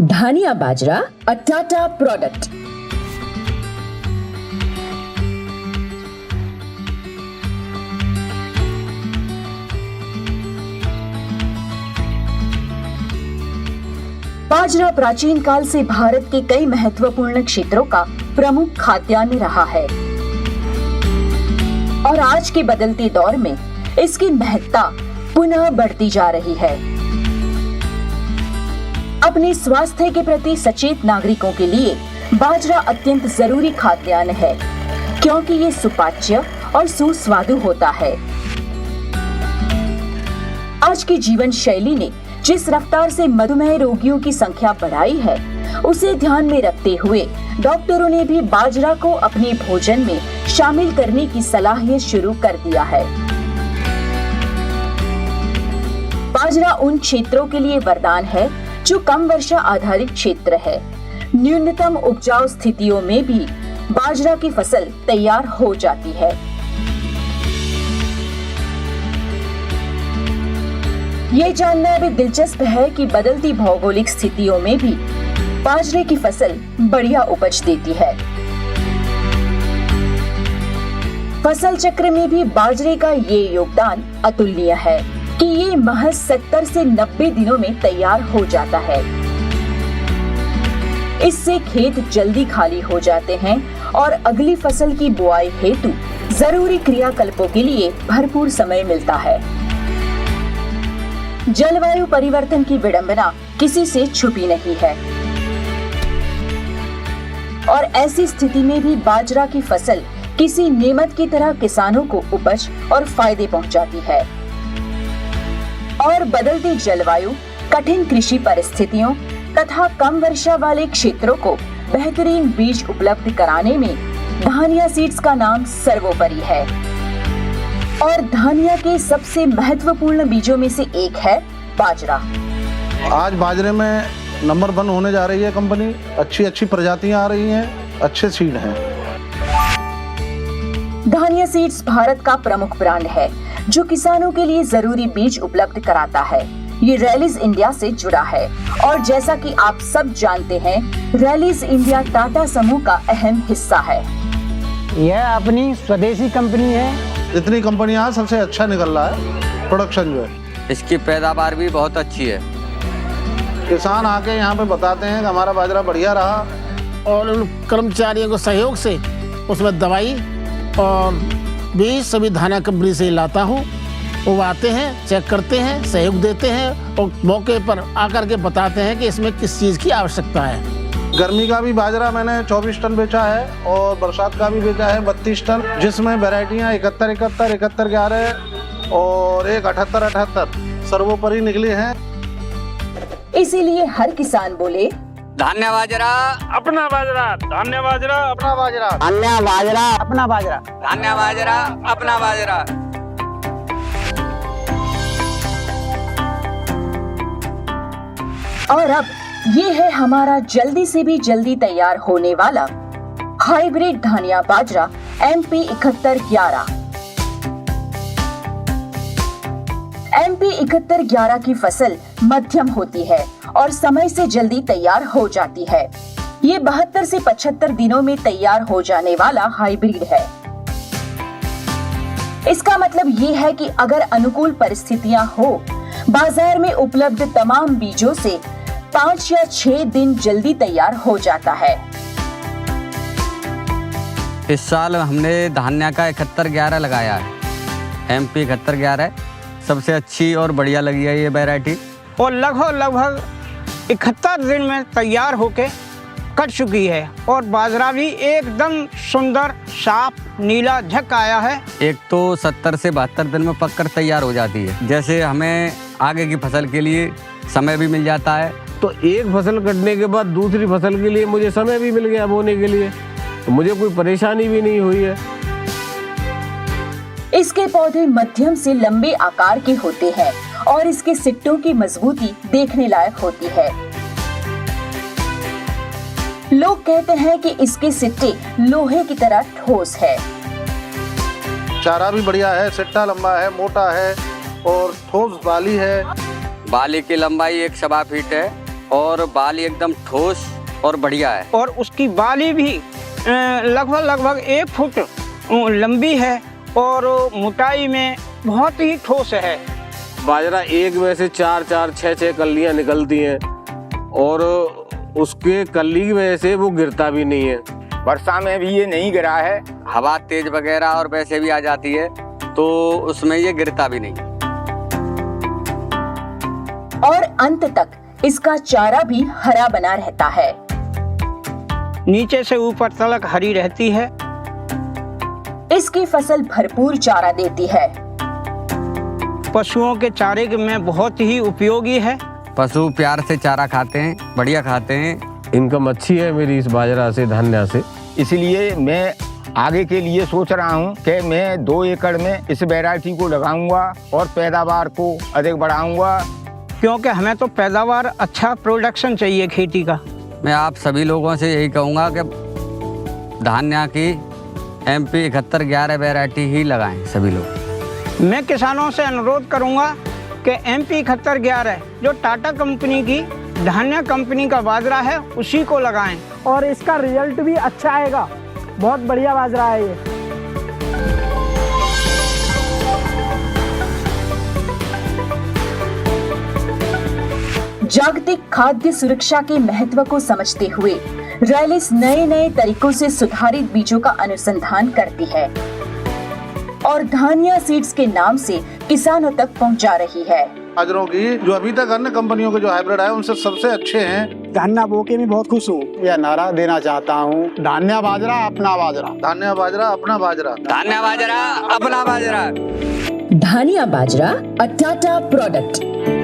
Dhania bajra, a Tata product. बाजरा प्राचीन काल से भारत के कई महत्वपूर्ण क्षेत्रों का प्रमुख खाद्यान्न रहा है और आज के बदलते दौर में इसकी महत्ता पुनः बढ़ती जा रही है। अपने स्वास्थ्य के प्रति सचेत नागरिकों के लिए बाजरा अत्यंत जरूरी खाद्यान्न है, क्योंकि ये सुपाच्य और सुस्वादु होता है। आज की जीवन शैली ने जिस रफ्तार से मधुमेह रोगियों की संख्या बढ़ाई है, उसे ध्यान में रखते हुए डॉक्टरों ने भी बाजरा को अपने भोजन में शामिल करने की सलाह शुरू कर दिया है। बाजरा उन क्षेत्रों के लिए वरदान है जो कम वर्षा आधारित क्षेत्र है। न्यूनतम उपजाऊ स्थितियों में भी बाजरा की फसल तैयार हो जाती है। ये जानना भी दिलचस्प है कि बदलती भौगोलिक स्थितियों में भी बाजरे की फसल बढ़िया उपज देती है। फसल चक्र में भी बाजरे का ये योगदान अतुलनीय है कि ये महज 70 से 90 दिनों में तैयार हो जाता है। इससे खेत जल्दी खाली हो जाते हैं और अगली फसल की बुआई हेतु जरूरी क्रियाकल्पों के लिए भरपूर समय मिलता है। जलवायु परिवर्तन की विडंबना किसी से छुपी नहीं है और ऐसी स्थिति में भी बाजरा की फसल किसी नेमत की तरह किसानों को उपज और फायदे पहुंचाती है। और बदलती जलवायु, कठिन कृषि परिस्थितियों तथा कम वर्षा वाले क्षेत्रों को बेहतरीन बीज उपलब्ध कराने में धानिया सीड्स का नाम सर्वोपरि है। और धानिया के सबसे महत्वपूर्ण बीजों में से एक है बाजरा। आज बाजरे में नंबर 1 होने जा रही है कंपनी। अच्छी प्रजातियां आ रही हैं, अच्छे सीड हैं। धानिया सीड्स भारत का प्रमुख ब्रांड है जो किसानों के लिए जरूरी बीज उपलब्ध कराता है। ये रैलीज इंडिया से जुड़ा है और जैसा कि आप सब जानते हैं, रैलीज इंडिया टाटा समूह का अहम हिस्सा है। यह अपनी स्वदेशी कंपनी है। इतनी कंपनियां सबसे अच्छा निकल रहा है प्रोडक्शन जो है। इसकी पैदावार भी बहुत अच्छी है। किसान आके यहाँ पे बताते हैं कि हमारा बाजरा बढ़िया रहा और उन कर्मचारियों के सहयोग से उसमें दवाई और बीज सभी धानिया कंपनी से लाता हूँ। वो आते हैं, चेक करते हैं, सहयोग देते हैं और मौके पर आकर के बताते हैं कि इसमें किस चीज़ की आवश्यकता है। गर्मी का भी बाजरा मैंने 24 टन बेचा है और बरसात का भी बेचा है 32 टन, जिसमें वैरायटियाँ 71, 71, 71, 11 और एक 78, 78 सर्वोपरि निकली हैं। इसीलिए हर किसान बोले धान्य बाजरा अपना बाजरा, धान्य बाजरा अपना बाजरा, अन्य बाजरा अपना बाजरा, धान्य बाजरा अपना बाजरा। और अब ये है हमारा जल्दी से भी जल्दी तैयार होने वाला हाइब्रिड धानिया बाजरा MP 7111। MP 7111 की फसल मध्यम होती है और समय से जल्दी तैयार हो जाती है। ये 72 से 75 दिनों में तैयार हो जाने वाला हाइब्रिड है। इसका मतलब ये है कि अगर अनुकूल परिस्थितियां हो, बाजार में उपलब्ध तमाम बीजों से 5 या 6 दिन जल्दी तैयार हो जाता है। इस साल हमने धान्या का 7111 लगाया है। MP 7111 सबसे अच्छी और बढ़िया लगी है ये वैरायटी। और लगभग 71 दिन में तैयार होके कट चुकी है और बाजरा भी एकदम सुंदर, साफ, नीला झक आया है। एक तो 70 से 72 दिन में पककर तैयार हो जाती है। जैसे हमें आगे की फसल के लिए समय भी मिल जाता है। तो एक फसल कटने के बाद दूसरी फसल के लिए मुझे समय भी मिल गया बोने के लिए, तो मुझे कोई परेशानी भी नहीं हुई है। इसके पौधे मध्यम से लंबे आकार के होते हैं और इसके सिट्टों की मजबूती देखने लायक होती है। लोग कहते हैं कि इसके सिट्टे लोहे की तरह ठोस है। चारा भी बढ़िया है, सिट्टा लंबा है, मोटा है और ठोस बाली है। बाली की लंबाई 1 सवा फीट है और बाली एकदम ठोस और बढ़िया है। और उसकी बाली भी लगभग 1 फुट लंबी है और मोटाई में बहुत ही ठोस है। बाजरा एक में से 4-4, 6-6 कलियां निकलती हैं और उसके कली की वजह से वो गिरता भी नहीं है। वर्षा में भी ये नहीं गिरा है। हवा तेज वगैरह और वैसे भी आ जाती है तो उसमें ये गिरता भी नहीं। और अंत तक इसका चारा भी हरा बना रहता है। नीचे से ऊपर तलक हरी रहती है। इसकी फसल भरपूर चारा देती है। पशुओं के चारे में बहुत ही उपयोगी है। पशु प्यार से चारा खाते हैं, बढ़िया खाते हैं। इनकम अच्छी है मेरी इस बाजरा से, धान्या से। इसलिए मैं आगे के लिए सोच रहा हूँ कि मैं 2 एकड़ में इस वैरायटी को लगाऊंगा और पैदावार को अधिक बढ़ाऊंगा, क्योंकि हमें तो पैदावार अच्छा प्रोडक्शन चाहिए खेती का। मैं आप सभी लोगों से यही कहूँगा कि धान्या की MP 7111 वैरायटी ही लगाएं सभी लोग। मैं किसानों से अनुरोध करूंगा कि MP 7111 जो टाटा कंपनी की धान्या कंपनी का बाजरा है उसी को लगाएं। और इसका रिजल्ट भी अच्छा आएगा। बहुत बढ़िया बाजरा है ये। जागतिक खाद्य सुरक्षा के महत्व को समझते हुए रैलिस नए तरीकों से सुधारित बीजों का अनुसंधान करती है और धान्या सीड्स के नाम से किसानों तक पहुंचा रही है। बाजरों की जो अभी तक अन्य कंपनियों के जो हाइब्रिड है उनसे सबसे अच्छे हैं। धान्या बो के मैं बहुत खुश हूँ। यह नारा देना चाहता हूँ, धान्या बाजरा अपना बाजरा। धान्या बाजरा अपना बाजरा। धान्या बाजरा अपना बाजरा। धान्या बाजरा, अ टाटा प्रोडक्ट।